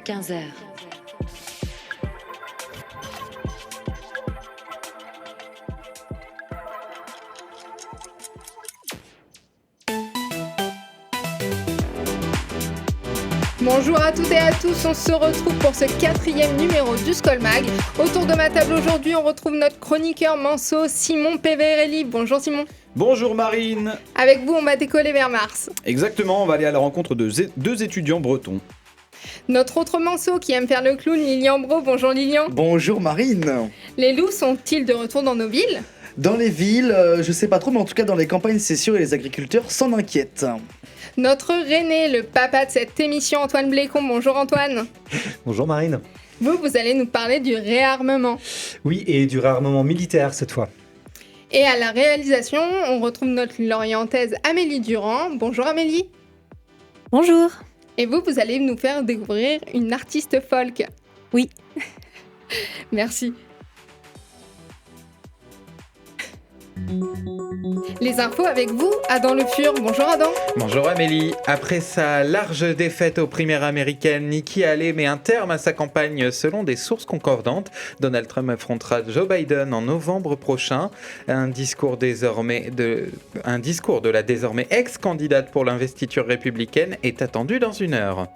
15h. Bonjour à toutes et à tous, on se retrouve pour ce 4e numéro du Skolmag. Autour de ma table aujourd'hui, on retrouve notre chroniqueur manceau Simon Peverelli. Bonjour Simon. Bonjour Marine. Avec vous, on va décoller vers Mars. Exactement, on va aller à la rencontre de deux étudiants bretons. Notre autre manceau qui aime faire le clown, Lilian Bro. Bonjour Lilian. Bonjour Marine. Les loups sont-ils de retour dans nos villes ? Dans les villes, je sais pas trop, mais en tout cas dans les campagnes c'est sûr et les agriculteurs s'en inquiètent. Notre René, le papa de cette émission, Antoine Blécon. Bonjour Antoine. Bonjour Marine. Vous allez nous parler du réarmement. Oui, et du réarmement militaire cette fois. Et à la réalisation, on retrouve notre lorientaise Amélie Durand. Bonjour Amélie. Bonjour. Et vous allez nous faire découvrir une artiste folk. Oui. Merci. Les infos avec vous, Adam Le Fur. Bonjour Adam. Bonjour Amélie. Après sa large défaite aux primaires américaines, Nikki Haley met un terme à sa campagne selon des sources concordantes. Donald Trump affrontera Joe Biden en novembre prochain. Un discours de la désormais ex-candidate pour l'investiture républicaine est attendu dans une heure.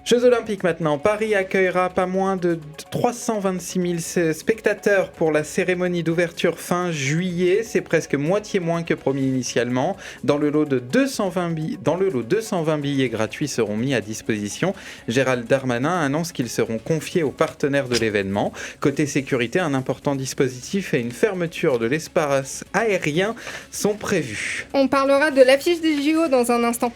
Jeux Olympiques maintenant. Paris accueillera pas moins de 326 000 spectateurs pour la cérémonie d'ouverture fin juillet. C'est presque moitié moins que promis initialement. Dans le lot 220 billets gratuits seront mis à disposition. Gérald Darmanin annonce qu'ils seront confiés aux partenaires de l'événement. Côté sécurité, un important dispositif et une fermeture de l'espace aérien sont prévus. On parlera de l'affiche des JO dans un instant.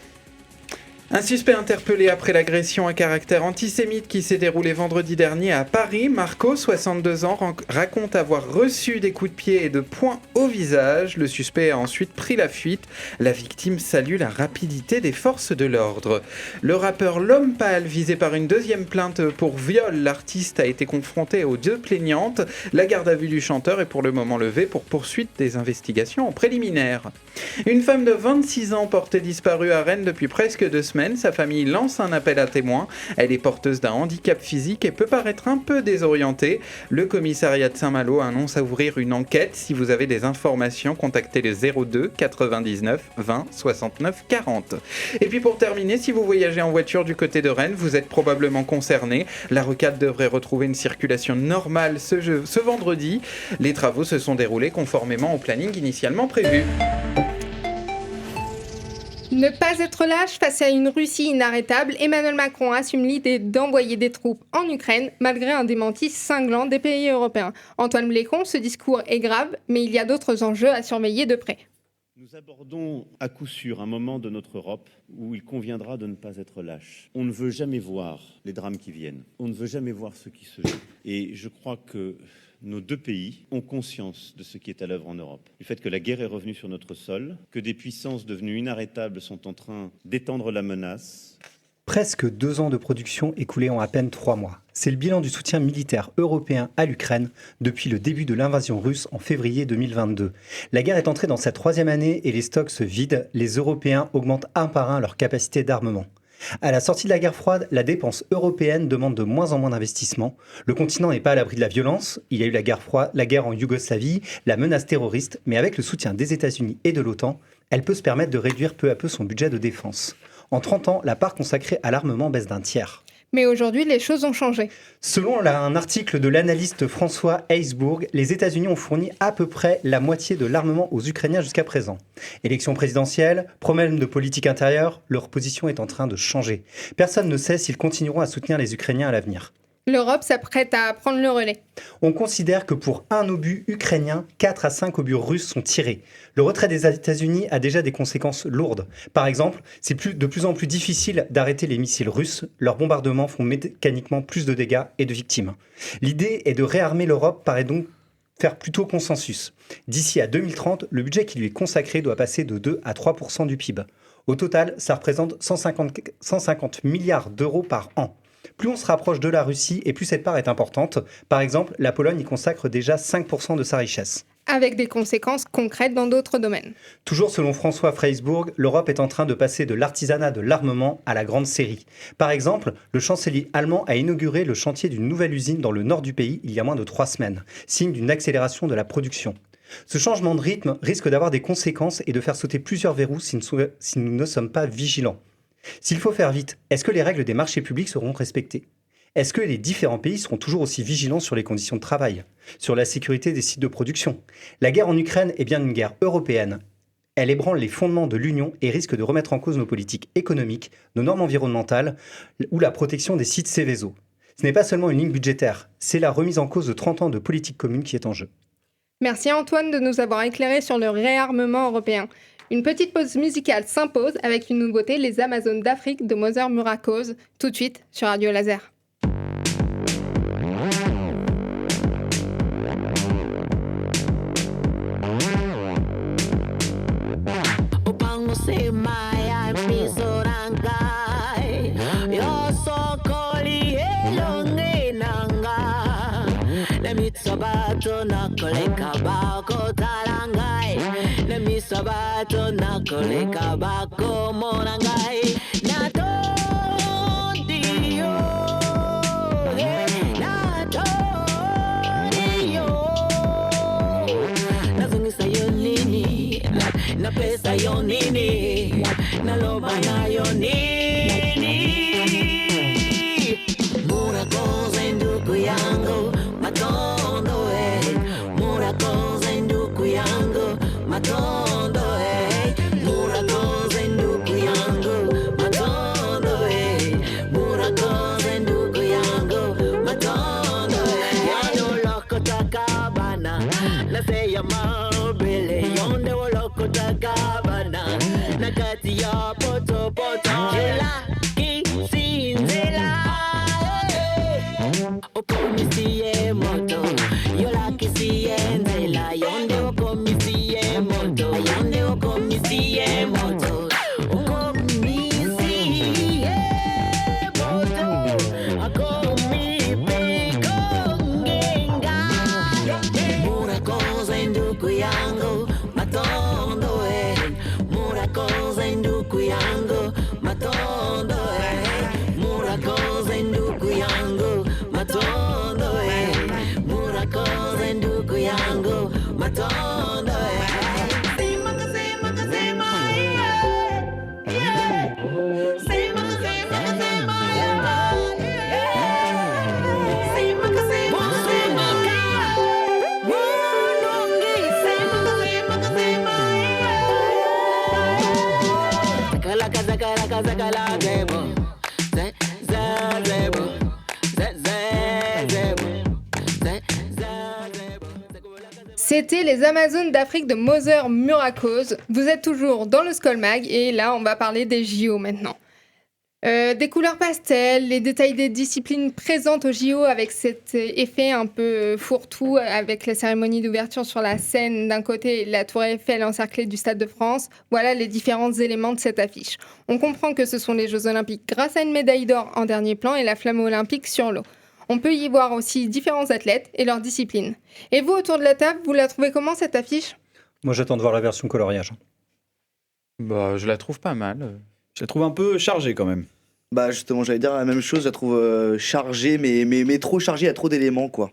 Un suspect interpellé après l'agression à caractère antisémite qui s'est déroulée vendredi dernier à Paris. Marco, 62 ans, raconte avoir reçu des coups de pied et de poings au visage. Le suspect a ensuite pris la fuite. La victime salue la rapidité des forces de l'ordre. Le rappeur L'Homme Pâle, visé par une deuxième plainte pour viol, l'artiste a été confronté aux deux plaignantes. La garde à vue du chanteur est pour le moment levée pour poursuite des investigations en préliminaire. Une femme de 26 ans portée disparue à Rennes depuis presque 2 semaines. Sa famille lance un appel à témoins. Elle est porteuse d'un handicap physique et peut paraître un peu désorientée. Le commissariat de Saint-Malo annonce à ouvrir une enquête. Si vous avez des informations, contactez le 02 99 20 69 40. Et puis pour terminer, si vous voyagez en voiture du côté de Rennes, vous êtes probablement concerné. La rocade devrait retrouver une circulation normale ce vendredi. Les travaux se sont déroulés conformément au planning initialement prévu. Ne pas être lâche face à une Russie inarrêtable, Emmanuel Macron assume l'idée d'envoyer des troupes en Ukraine malgré un démenti cinglant des pays européens. Antoine Blécon, ce discours est grave, mais il y a d'autres enjeux à surveiller de près. Nous abordons à coup sûr un moment de notre Europe où il conviendra de ne pas être lâche. On ne veut jamais voir les drames qui viennent. On ne veut jamais voir ce qui se joue. Et je crois que nos deux pays ont conscience de ce qui est à l'œuvre en Europe. Du fait que la guerre est revenue sur notre sol, que des puissances devenues inarrêtables sont en train d'étendre la menace. Presque 2 ans de production écoulés en à peine 3 mois. C'est le bilan du soutien militaire européen à l'Ukraine depuis le début de l'invasion russe en février 2022. La guerre est entrée dans sa 3e année et les stocks se vident. Les Européens augmentent un par un leur capacité d'armement. À la sortie de la guerre froide, la dépense européenne demande de moins en moins d'investissements. Le continent n'est pas à l'abri de la violence. Il y a eu la guerre en Yougoslavie, la menace terroriste, mais avec le soutien des États-Unis et de l'OTAN, elle peut se permettre de réduire peu à peu son budget de défense. En 30 ans, la part consacrée à l'armement baisse d'un tiers. Mais aujourd'hui, les choses ont changé. Selon un article de l'analyste François Heisbourg, les États-Unis ont fourni à peu près la moitié de l'armement aux Ukrainiens jusqu'à présent. Élection présidentielle, problème de politique intérieure, leur position est en train de changer. Personne ne sait s'ils continueront à soutenir les Ukrainiens à l'avenir. L'Europe s'apprête à prendre le relais. On considère que pour un obus ukrainien, 4 à 5 obus russes sont tirés. Le retrait des États-Unis a déjà des conséquences lourdes. Par exemple, c'est de plus en plus difficile d'arrêter les missiles russes. Leurs bombardements font mécaniquement plus de dégâts et de victimes. L'idée est de réarmer l'Europe, paraît donc faire plutôt consensus. D'ici à 2030, le budget qui lui est consacré doit passer de 2 à 3% du PIB. Au total, ça représente 150 milliards d'euros par an. Plus on se rapproche de la Russie et plus cette part est importante. Par exemple, la Pologne y consacre déjà 5% de sa richesse. avec des conséquences concrètes dans d'autres domaines. Toujours selon François Freisbourg, l'Europe est en train de passer de l'artisanat de l'armement à la grande série. Par exemple, le chancelier allemand a inauguré le chantier d'une nouvelle usine dans le nord du pays il y a moins de 3 semaines, signe d'une accélération de la production. Ce changement de rythme risque d'avoir des conséquences et de faire sauter plusieurs verrous si nous ne sommes pas vigilants. S'il faut faire vite, est-ce que les règles des marchés publics seront respectées ? Est-ce que les différents pays seront toujours aussi vigilants sur les conditions de travail, sur la sécurité des sites de production ? La guerre en Ukraine est bien une guerre européenne. Elle ébranle les fondements de l'Union et risque de remettre en cause nos politiques économiques, nos normes environnementales ou la protection des sites Céveso. Ce n'est pas seulement une ligne budgétaire, c'est la remise en cause de 30 ans de politique commune qui est en jeu. Merci Antoine de nous avoir éclairé sur le réarmement européen. Une petite pause musicale s'impose avec une nouveauté, les Amazones d'Afrique de Mother Murakos, tout de suite sur Radio Laser. Sabato nakoleka bako tarangai Nemi sabato nakoleka bako morangai Natondio Natondio Nazungisa yonini Napesa yonini Naloba na yonini Murakos enduku yangu Matondo Murakos enduku yangu Matondo Murakos enduku yangu Matondo Murakos enduku yangu Matondo Yado loko takabana Naseya mabele Yonde wo loko takabana Nakati ya poto poto Yula kisinzela Okomisiye moto Yola kisiye nzela Yonde okomisiye moto Yonde okomisiye moto Okomisiye moto Akomipe kongenga Murakos enduku yangu Matondo Murakos enduku yangu Matondo Murakos enduku yangu Matondo Murakos enduku yangu Matondo Simaka simaka sima yeah Simaka simaka sima yeah Simaka simaka sima Munungi simaka simaka sima yeah Zakala gebo Zebo C'était les Amazones d'Afrique de Mother Murakos. Vous êtes toujours dans le Skolmag et là, on va parler des JO maintenant. Des couleurs pastel, les détails des disciplines présentes aux JO avec cet effet un peu fourre-tout avec la cérémonie d'ouverture sur la scène d'un côté et la tour Eiffel encerclée du Stade de France. Voilà les différents éléments de cette affiche. On comprend que ce sont les Jeux Olympiques grâce à une médaille d'or en dernier plan et la flamme olympique sur l'eau. On peut y voir aussi différents athlètes et leurs disciplines. Et vous, autour de la table, vous la trouvez comment cette affiche ? Moi, j'attends de voir la version coloriage. Bah, je la trouve pas mal. Je la trouve un peu chargée quand même. Bah justement, j'allais dire la même chose, je la trouve chargée, mais trop chargée, il y a trop d'éléments, quoi.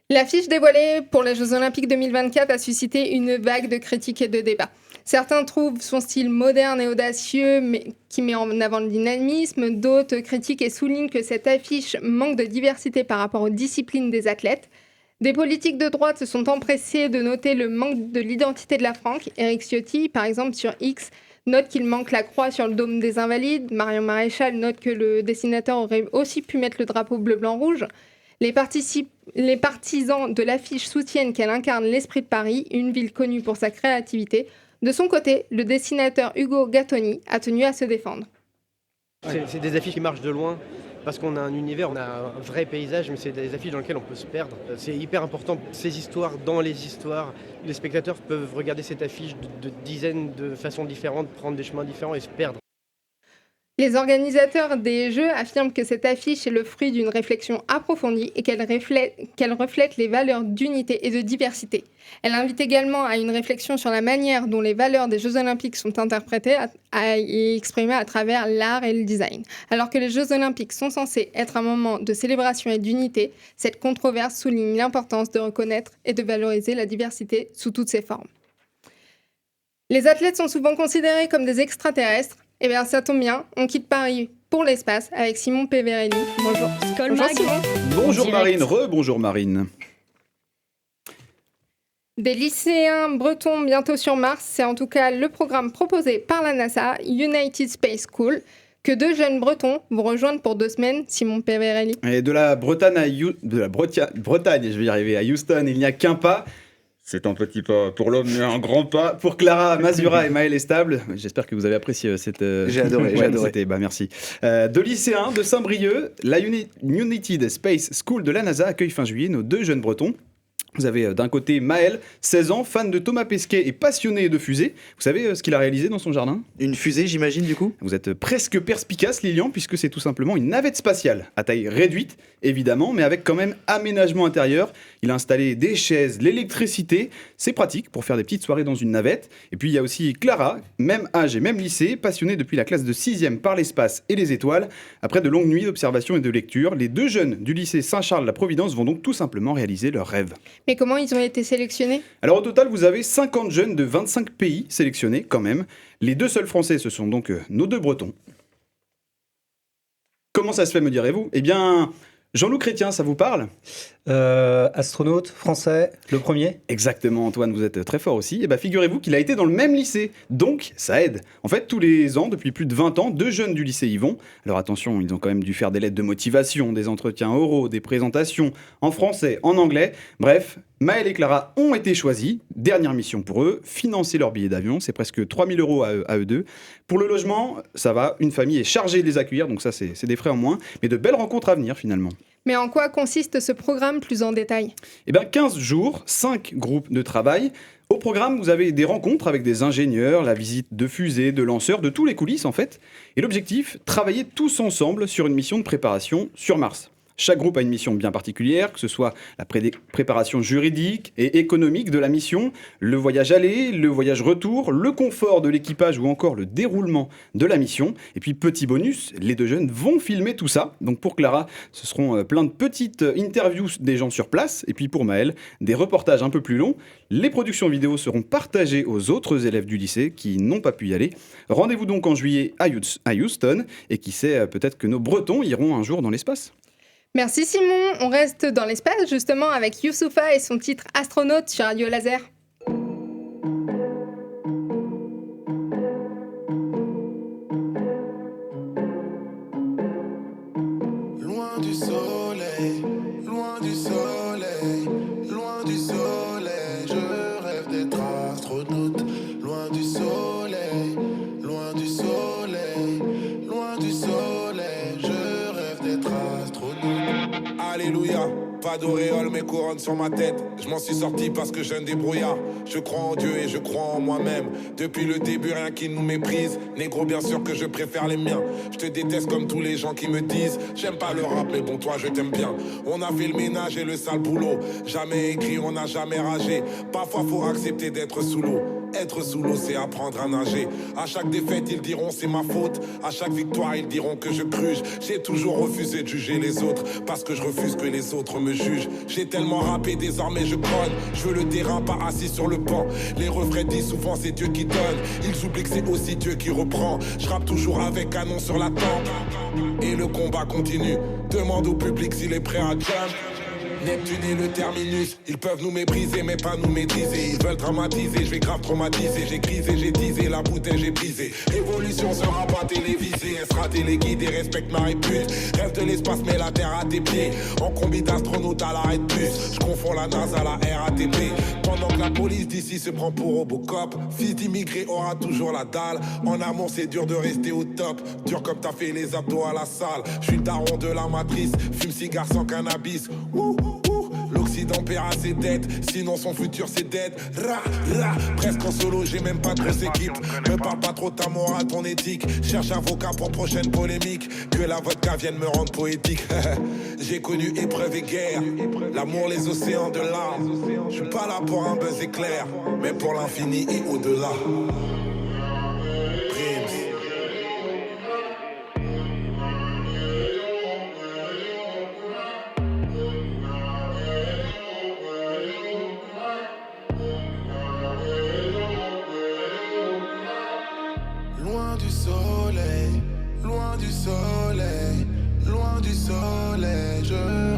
L'affiche dévoilée pour les Jeux Olympiques 2024 a suscité une vague de critiques et de débats. Certains trouvent son style moderne et audacieux, mais qui met en avant le dynamisme. D'autres critiquent et soulignent que cette affiche manque de diversité par rapport aux disciplines des athlètes. Des politiques de droite se sont empressés de noter le manque de l'identité de la France. Éric Ciotti, par exemple, sur X, note qu'il manque la croix sur le dôme des Invalides. Marion Maréchal note que le dessinateur aurait aussi pu mettre le drapeau bleu-blanc-rouge. Les partisans de l'affiche soutiennent qu'elle incarne l'esprit de Paris, une ville connue pour sa créativité. De son côté, le dessinateur Hugo Gattoni a tenu à se défendre. C'est des affiches qui marchent de loin parce qu'on a un univers, on a un vrai paysage, mais c'est des affiches dans lesquelles on peut se perdre. C'est hyper important, ces histoires dans les histoires. Les spectateurs peuvent regarder cette affiche de dizaines de façons différentes, prendre des chemins différents et se perdre. Les organisateurs des Jeux affirment que cette affiche est le fruit d'une réflexion approfondie et qu'elle reflète les valeurs d'unité et de diversité. Elle invite également à une réflexion sur la manière dont les valeurs des Jeux Olympiques sont interprétées et exprimées à travers l'art et le design. Alors que les Jeux Olympiques sont censés être un moment de célébration et d'unité, cette controverse souligne l'importance de reconnaître et de valoriser la diversité sous toutes ses formes. Les athlètes sont souvent considérés comme des extraterrestres. Eh bien, ça tombe bien, on quitte Paris pour l'espace avec Simon Peverelli. Bonjour. Bonjour Simon. Bonjour Direct. Marine, rebonjour Marine. Des lycéens bretons bientôt sur Mars, c'est en tout cas le programme proposé par la NASA, United Space School, que 2 jeunes bretons vont rejoindre pour 2 semaines, Simon Peverelli. Et de la Bretagne Bretagne, je vais y arriver, à Houston, il n'y a qu'un pas. C'est un petit pas pour l'homme, mais un grand pas pour Clara Masura et Maël Estable. J'espère que vous avez apprécié cette... J'ai adoré, j'ai adoré. Merci. 2 lycéens de Saint-Brieuc, la United Space School de la NASA accueille fin juillet nos 2 jeunes bretons. Vous avez d'un côté Maël, 16 ans, fan de Thomas Pesquet et passionné de fusées. Vous savez ce qu'il a réalisé dans son jardin ? Une fusée, j'imagine, du coup ? Vous êtes presque perspicace, Lilian, puisque c'est tout simplement une navette spatiale, à taille réduite, évidemment, mais avec quand même aménagement intérieur. Il a installé des chaises, l'électricité, c'est pratique pour faire des petites soirées dans une navette. Et puis il y a aussi Clara, même âge et même lycée, passionnée depuis la classe de 6e par l'espace et les étoiles. Après de longues nuits d'observation et de lecture, les 2 jeunes du lycée Saint-Charles-la-Providence vont donc tout simplement réaliser leur rêve. Mais comment ils ont été sélectionnés ? Alors au total, vous avez 50 jeunes de 25 pays sélectionnés quand même. Les 2 seuls Français, ce sont donc nos 2 Bretons. Comment ça se fait, me direz-vous ? Eh bien, Jean-Loup Chrétien, ça vous parle ? Astronaute, français, le premier. Exactement, Antoine, vous êtes très fort aussi. Et bien, figurez-vous qu'il a été dans le même lycée, donc ça aide. En fait, tous les ans, depuis plus de 20 ans, 2 jeunes du lycée y vont. Alors attention, ils ont quand même dû faire des lettres de motivation, des entretiens oraux, des présentations en français, en anglais. Bref, Maël et Clara ont été choisis. Dernière mission pour eux, financer leur billet d'avion. C'est presque 3 000 € à eux deux. Pour le logement, ça va, une famille est chargée de les accueillir, donc ça c'est des frais en moins. Mais de belles rencontres à venir finalement. Mais en quoi consiste ce programme plus en détail ? Eh bien, 15 jours, 5 groupes de travail. Au programme, vous avez des rencontres avec des ingénieurs, la visite de fusées, de lanceurs, de tous les coulisses en fait. Et l'objectif, travailler tous ensemble sur une mission de préparation sur Mars. Chaque groupe a une mission bien particulière, que ce soit la préparation juridique et économique de la mission, le voyage aller, le voyage retour, le confort de l'équipage ou encore le déroulement de la mission. Et puis petit bonus, les 2 jeunes vont filmer tout ça. Donc pour Clara, ce seront plein de petites interviews des gens sur place. Et puis pour Maël, des reportages un peu plus longs. Les productions vidéo seront partagées aux autres élèves du lycée qui n'ont pas pu y aller. Rendez-vous donc en juillet à Houston. Et qui sait, peut-être que nos Bretons iront un jour dans l'espace. Merci Simon, on reste dans l'espace justement avec Youssoupha et son titre Astronaute sur Radio Laser. Loin du soleil, loin du soleil, loin du soleil, je rêve d'être astronaute. Loin du soleil, loin du soleil, loin du soleil, je rêve d'être astronaute. Alléluia, pas d'auréole mais couronne sur ma tête. Je m'en suis sorti parce que j'ai un débrouillard. Je crois en Dieu et je crois en moi-même. Depuis le début rien qui nous méprise. Négro bien sûr que je préfère les miens. Je te déteste comme tous les gens qui me disent j'aime pas le rap mais bon toi je t'aime bien. On a fait le ménage et le sale boulot. Jamais écrit, on n'a jamais ragé. Parfois faut accepter d'être sous l'eau. Être sous l'eau, c'est apprendre à nager. À chaque défaite, ils diront c'est ma faute. À chaque victoire, ils diront que je cruche. J'ai toujours refusé de juger les autres parce que je refuse que les autres me jugent. J'ai tellement rappé, désormais je cogne. Je veux le terrain, pas assis sur le banc. Les refrains disent souvent c'est Dieu qui donne. Ils oublient que c'est aussi Dieu qui reprend. Je rappe toujours avec canon sur la tempe. Et le combat continue. Demande au public s'il est prêt à jump. Neptune et le terminus, ils peuvent nous mépriser mais pas nous maîtriser. Ils veulent dramatiser, je vais grave traumatiser. J'ai grisé, j'ai teasé, la bouteille j'ai brisé. Révolution sera pas télévisée, elle sera téléguidée, respecte ma répute. Rêve de l'espace mais la terre à tes pieds. En combi d'astronaute à l'arrêt de bus. Je confonds la NASA, la RATP. Pendant que la police d'ici se prend pour Robocop. Fils d'immigré aura toujours la dalle. En amour c'est dur de rester au top. Dur comme t'as fait les abdos à la salle. Je suis le daron de la matrice. Fume cigare sans cannabis. L'Occident paiera ses dettes, sinon son futur c'est dead. Presque en solo, j'ai même pas de grosse équipe. Me parle pas trop de ta morale, ton éthique. Cherche avocat pour prochaine polémique. Que la vodka vienne me rendre poétique. J'ai connu épreuve et guerre, l'amour, les océans de larmes. Je suis pas là pour un buzz éclair, mais pour l'infini et au-delà. Loin du soleil, loin du soleil, loin du soleil, je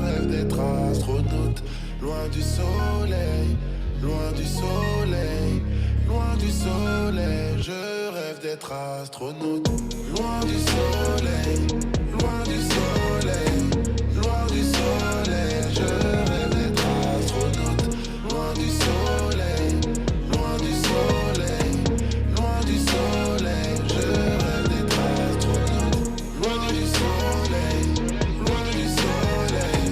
rêve d'être astronaute. Loin du soleil, loin du soleil, loin du soleil, je rêve d'être astronaute. Loin du soleil, loin du soleil, loin du soleil, je rêve d'être astronaute. Loin du soleil, loin du soleil, loin du soleil, je rêve d'être astronaute. Loin du soleil, loin du soleil,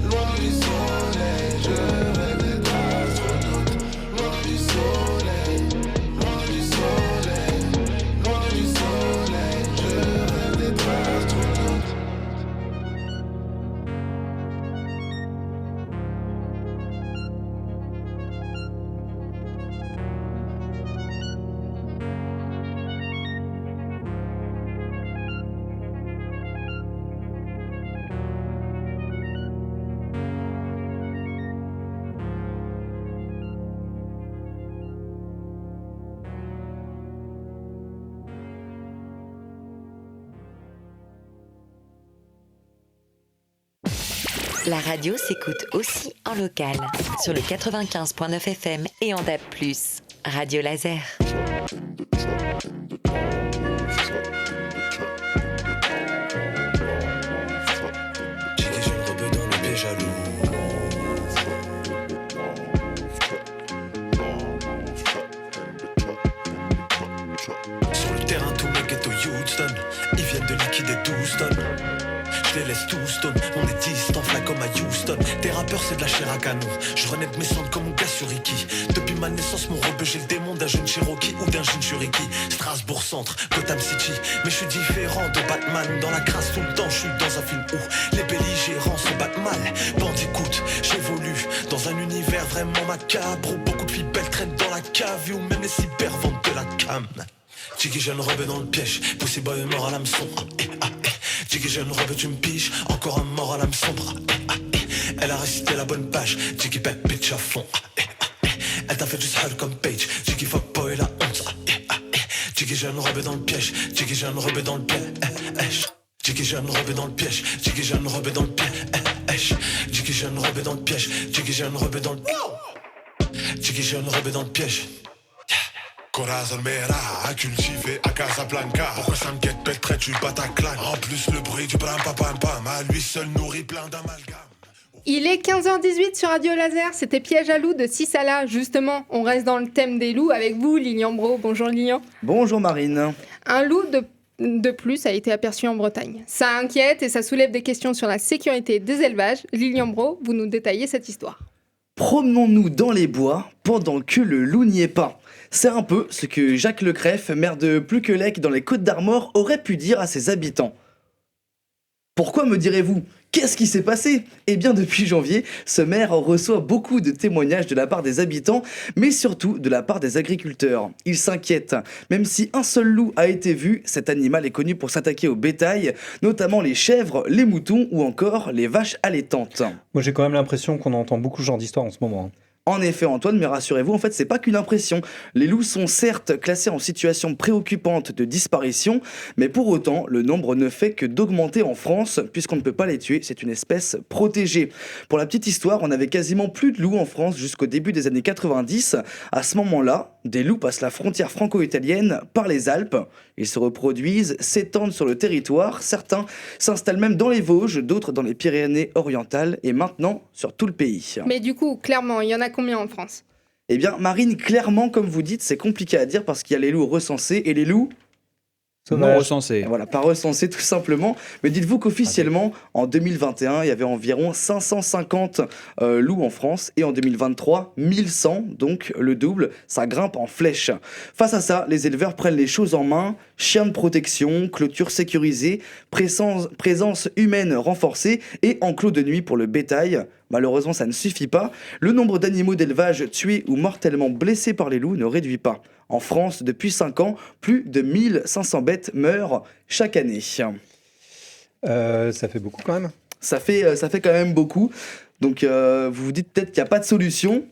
loin du soleil, je rêve d'être astronaute. Loin du soleil, loin du soleil, loin du soleil, je rêve d'être astronaute. La radio s'écoute aussi en local sur le 95.9 FM et en DAB+. Radio Laser. Sur le terrain, tous mes ghettos Houston, ils viennent de liquider 12 tonnes. Je les laisse tous stone, on est distant, là comme à Houston. Tes rappeurs c'est de la chair à canon, je renais de mes cendres comme mon gars sur Ricky. Depuis ma naissance mon rebeu j'ai le démon d'un jeune Cherokee ou d'un jeune Shuriki. Strasbourg centre, Gotham City, mais je suis différent de Batman. Dans la crasse tout le temps, je suis dans un film où les belligérants se battent mal. Bandicoot, j'évolue dans un univers vraiment macabre où beaucoup de filles belles traînent dans la cave où même les cyber vendent de la cam. Jiggy jeune rebeu dans le piège, poussé boy mort à l'hameçon. Jiggy jeune rebeu tu me piges, encore un mort à l'âme sombre. Elle a récité la bonne page, Jiggy bad bitch à fond. Elle t'a fait du sale comme Page, Jiggy fuck boy la honte. Jiggy jeune rebeu dans le piège, Jiggy jeune rebeu dans le piège. Jiggy jeune rebeu dans le piège, Jiggy jeune rebeu dans le piège. Jiggy jeune rebeu dans le piège, Jiggy jeune rebeu dans le piège. Jiggy jeune rebeu dans le piège. Corazon Mera à cultiver à Casablanca. Pourquoi ça me guette belle traite du Bataclan? En plus le bruit du bram pam pam pam, à lui seul nourrit plein d'amalgame. Il est 15h18 sur Radio Laser, c'était Piège à loup de Sissala. Justement, on reste dans le thème des loups avec vous, Lilian Bro. Bonjour Lilian. Bonjour Marine. Un loup de plus a été aperçu en Bretagne. Ça inquiète et ça soulève des questions sur la sécurité des élevages. Lilian Bro, vous nous détaillez cette histoire. Promenons-nous dans les bois pendant que le loup n'y est pas. C'est un peu ce que Jacques Lecrèfe, maire de Pluquelec dans les Côtes-d'Armor, aurait pu dire à ses habitants. Pourquoi me direz-vous ? Qu'est-ce qui s'est passé ? Eh bien depuis janvier, ce maire reçoit beaucoup de témoignages de la part des habitants, mais surtout de la part des agriculteurs. Ils s'inquiètent. Même si un seul loup a été vu, cet animal est connu pour s'attaquer au bétail, notamment les chèvres, les moutons ou encore les vaches allaitantes. Moi j'ai quand même l'impression qu'on entend beaucoup ce genre d'histoire en ce moment. En effet Antoine, mais rassurez-vous, en fait c'est pas qu'une impression. Les loups sont certes classés en situation préoccupante de disparition, mais pour autant le nombre ne fait que d'augmenter en France, puisqu'on ne peut pas les tuer, c'est une espèce protégée. Pour la petite histoire, on avait quasiment plus de loups en France jusqu'au début des années 90. À ce moment-là, des loups passent la frontière franco-italienne par les Alpes. Ils se reproduisent, s'étendent sur le territoire, certains s'installent même dans les Vosges, d'autres dans les Pyrénées-Orientales et maintenant sur tout le pays. Mais du coup, clairement, il y en a combien en France ? Eh bien, Marine, clairement, comme vous dites, c'est compliqué à dire parce qu'il y a les loups recensés et les loups Non recensés. Voilà, pas recensés tout simplement. Mais dites-vous qu'officiellement, en 2021, il y avait environ 550 loups en France. Et en 2023, 1100, donc le double. Ça grimpe en flèche. Face à ça, les éleveurs prennent les choses en main. Chiens de protection, clôture sécurisée, présence humaine renforcée et enclos de nuit pour le bétail. Malheureusement, ça ne suffit pas. Le nombre d'animaux d'élevage tués ou mortellement blessés par les loups ne réduit pas. En France, depuis 5 ans, plus de 1500 bêtes meurent chaque année. Ça fait beaucoup quand même. Ça fait quand même beaucoup. Donc vous vous dites peut-être qu'il n'y a pas de solution.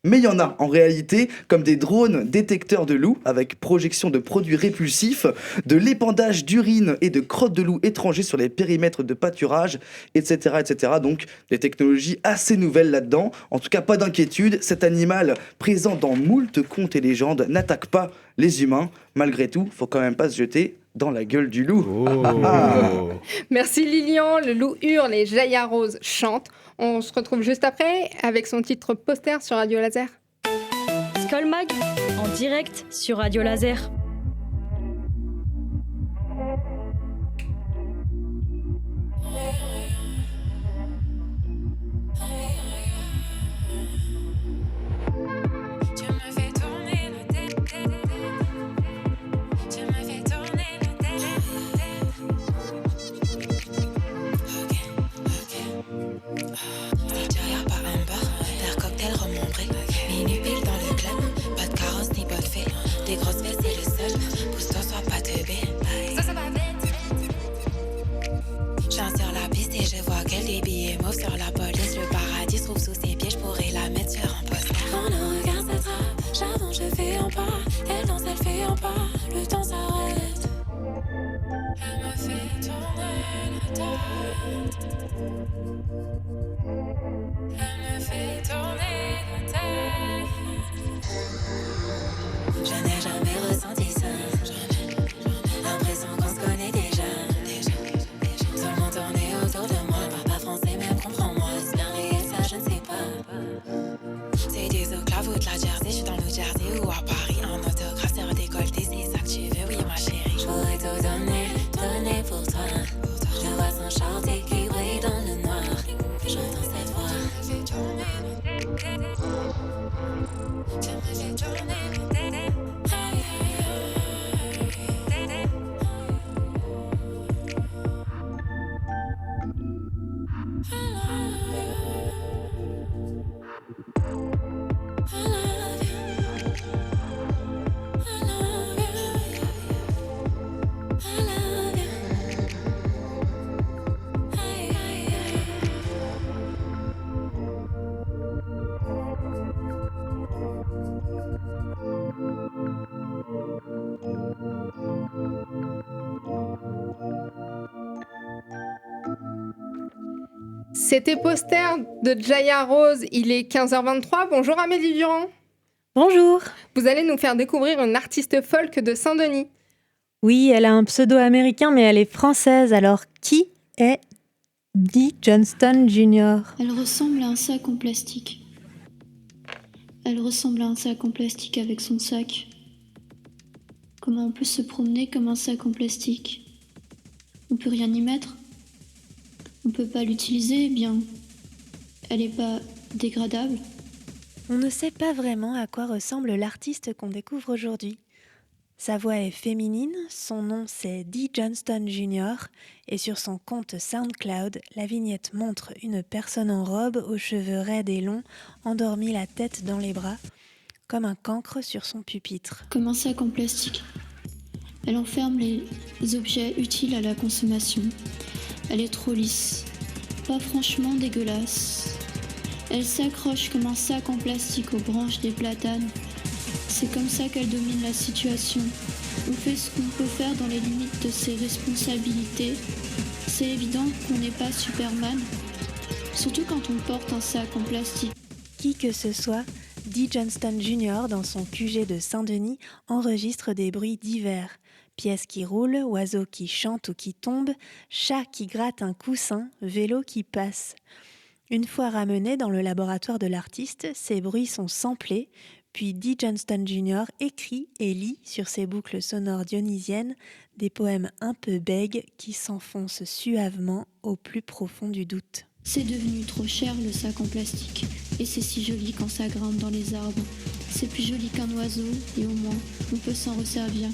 Mais il y en a en réalité, comme des drones détecteurs de loups avec projection de produits répulsifs, de l'épandage d'urine et de crottes de loups étrangers sur les périmètres de pâturage, etc., etc. Donc des technologies assez nouvelles là-dedans. En tout cas, pas d'inquiétude, cet animal présent dans moult contes et légendes n'attaque pas les humains. Malgré tout, faut quand même pas se jeter dans la gueule du loup. Merci Lilian, le loup hurle et Jaya Rose chante. On se retrouve juste après avec son titre Poster sur Radio Laser. Skull Mag, en direct sur Radio Laser. Des grosses fesses et le seul. Pousse-toi, sois pas teubé. Ça va vite. Je viens sur la piste et je vois qu'elle des billets mauves sur la police. Le paradis se trouve sous ses pieds, je pourrais la mettre sur un poster. Quand le regard s'attrape, j'avance, je fais un pas. Elle danse, elle fait un pas. Le temps s'arrête. Elle me fait tourner la tête. Elle me fait tourner la tête. Je n'ai jamais ressenti ça. L'impression qu'on se connaît déjà. Tout le monde tournait autour de moi. Parle pas français, même comprends-moi. C'est bien réel, ça, je ne sais pas. C'est des oclaves ou de la Jersey. Je suis dans le Jersey ou à Paris. Un autographe sur décolleté, c'est ça que tu veux, oui, ma chérie. Je pourrais tout donner pour toi. Je vois son short qui brille dans le noir. J'entends cette voix. Tu me fais tourner. C'était Poster de Jaya Rose, il est 15h23. Bonjour Amélie Durand. Bonjour. Vous allez nous faire découvrir une artiste folk de Saint-Denis. Oui, elle a un pseudo américain, mais elle est française. Alors, qui est Dee Johnston Jr. Elle ressemble à un sac en plastique. Elle ressemble à un sac en plastique avec son sac. Comment on peut se promener comme un sac en plastique? On peut rien y mettre? On peut pas l'utiliser, eh bien, elle est pas dégradable. On ne sait pas vraiment à quoi ressemble l'artiste qu'on découvre aujourd'hui. Sa voix est féminine, son nom c'est Dee Johnston Jr. et sur son compte SoundCloud, la vignette montre une personne en robe aux cheveux raides et longs, endormie la tête dans les bras, comme un cancre sur son pupitre. Comme un sac en plastique. Elle enferme les objets utiles à la consommation. Elle est trop lisse, pas franchement dégueulasse. Elle s'accroche comme un sac en plastique aux branches des platanes. C'est comme ça qu'elle domine la situation. On fait ce qu'on peut faire dans les limites de ses responsabilités. C'est évident qu'on n'est pas Superman, surtout quand on porte un sac en plastique. Qui que ce soit, Dee Johnston Jr. dans son QG de Saint-Denis enregistre des bruits divers. Pièces qui roulent, oiseaux qui chantent ou qui tombent, chats qui grattent un coussin, vélos qui passent. Une fois ramenés dans le laboratoire de l'artiste, ces bruits sont samplés, Puis Dee Johnston Jr. écrit et lit sur ses boucles sonores dionysiennes des poèmes un peu bègues qui s'enfoncent suavement au plus profond du doute. C'est devenu trop cher le sac en plastique. Et c'est si joli quand ça grimpe dans les arbres. C'est plus joli qu'un oiseau et au moins on peut s'en resservir.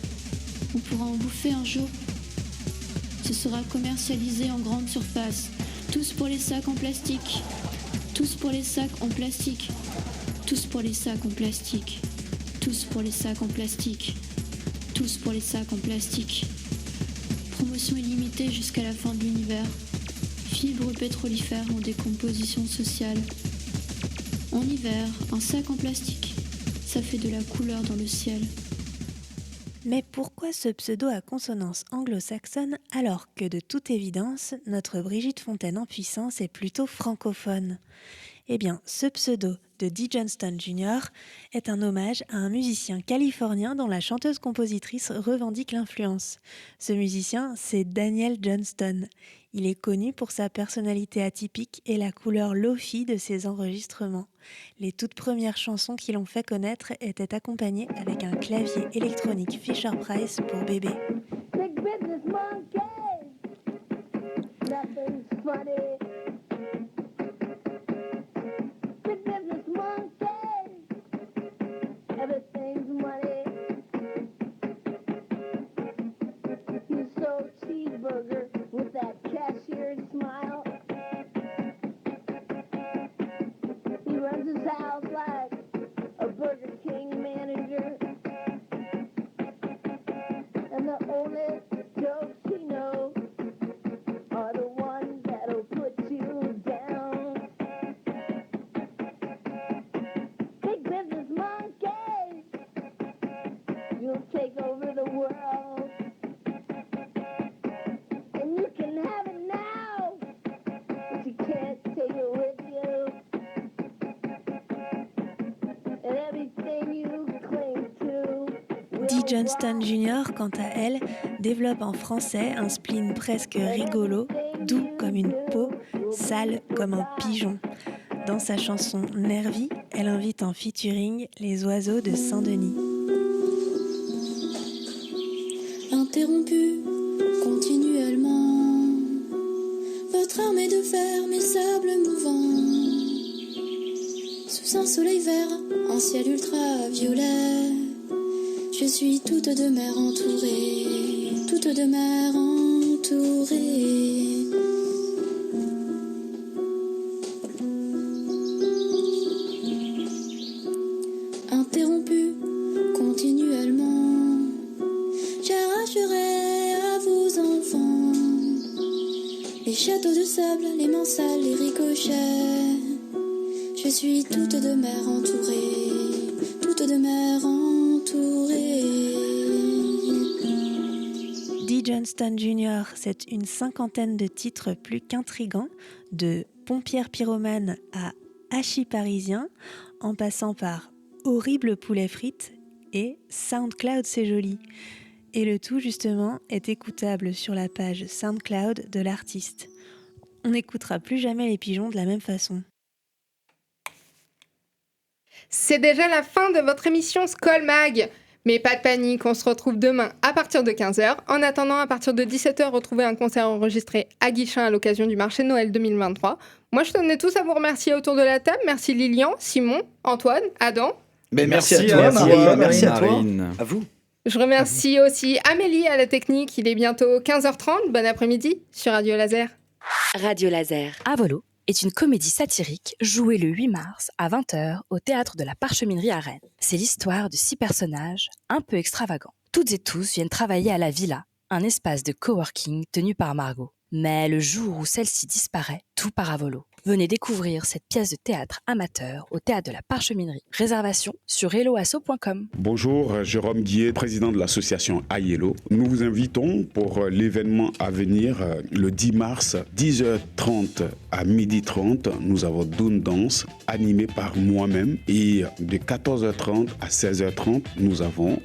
On pourra en bouffer un jour. Ce sera commercialisé en grande surface. Tous pour les sacs en plastique. Tous pour les sacs en plastique. Tous pour les sacs en plastique. Tous pour les sacs en plastique. Tous pour les sacs en plastique. Promotion illimitée jusqu'à la fin de l'univers. Fibres pétrolifères en décomposition sociale. En hiver, un sac en plastique, ça fait de la couleur dans le ciel. Mais pourquoi ce pseudo à consonance anglo-saxonne alors que de toute évidence, notre Brigitte Fontaine en puissance est plutôt francophone ? Eh bien, ce pseudo de Dee Johnston Jr. est un hommage à un musicien californien dont la chanteuse-compositrice revendique l'influence. Ce musicien, c'est Daniel Johnston. Il est connu pour sa personnalité atypique et la couleur lo-fi de ses enregistrements. Les toutes premières chansons qui l'ont fait connaître étaient accompagnées avec un clavier électronique Fisher-Price pour bébé. Big business monkey. Nothing's funny. Big business monkey. Everything's money. You sold cheeseburger with that cashier's smile. He runs his house like a Burger King manager. And the only jokes he knows are the ones that'll put you down. Big business monkey, you'll take over the world. And you can have it now, but you can't take it with you. And everything you cling to. Dee Johnston Jr., quant à elle, développe en français un spleen presque rigolo, doux comme une peau, sale comme un pigeon. Dans sa chanson Nervy, elle invite en featuring les oiseaux de Saint-Denis. Interrompu continuellement, votre arme est de fer, mes sables mouvants. Sous un soleil vert, un ciel ultraviolet, je suis toute de mer entourée, toute de mer entourée. Interrompu continuellement, j'arracherai à vos enfants les châteaux de sable, les mains sales, les ricochets. Je suis toute de mer entourée, toute de mer entourée. Dee Johnston Jr., c'est une cinquantaine de titres plus qu'intrigants, de Pompière pyromane à Hachis parisien, en passant par Horrible poulet frites et SoundCloud c'est joli. Et le tout justement est écoutable sur la page SoundCloud de l'artiste. On n'écoutera plus jamais les pigeons de la même façon. C'est déjà la fin de votre émission Skol Mag. Mais pas de panique, on se retrouve demain à partir de 15h. En attendant, à partir de 17h, retrouvez un concert enregistré à Guichin à l'occasion du marché de Noël 2023. Moi, je tenais tous à vous remercier autour de la table. Merci Lilian, Simon, Antoine, Adam. Mais merci à toi, Marie. Merci à toi. À vous. Je remercie aussi Amélie à la technique. Il est bientôt 15h30. Bon après-midi sur Radio Laser. Radio Laser. Avolo est une comédie satirique jouée le 8 mars à 20h au Théâtre de la Parcheminerie à Rennes. C'est l'histoire de 6 personnages un peu extravagants. Toutes et tous viennent travailler à la Villa, un espace de coworking tenu par Margot. Mais le jour où celle-ci disparaît, tout part à volo. Venez découvrir cette pièce de théâtre amateur au Théâtre de la Parcheminerie. Réservation sur helloasso.com. Bonjour, Jérôme Guillet, président de l'association Ayello. Nous vous invitons pour l'événement à venir le 10 mars, 10h30 à 12h30. Nous avons Doon Dance animé par moi-même et de 14h30 à 16h30, nous avons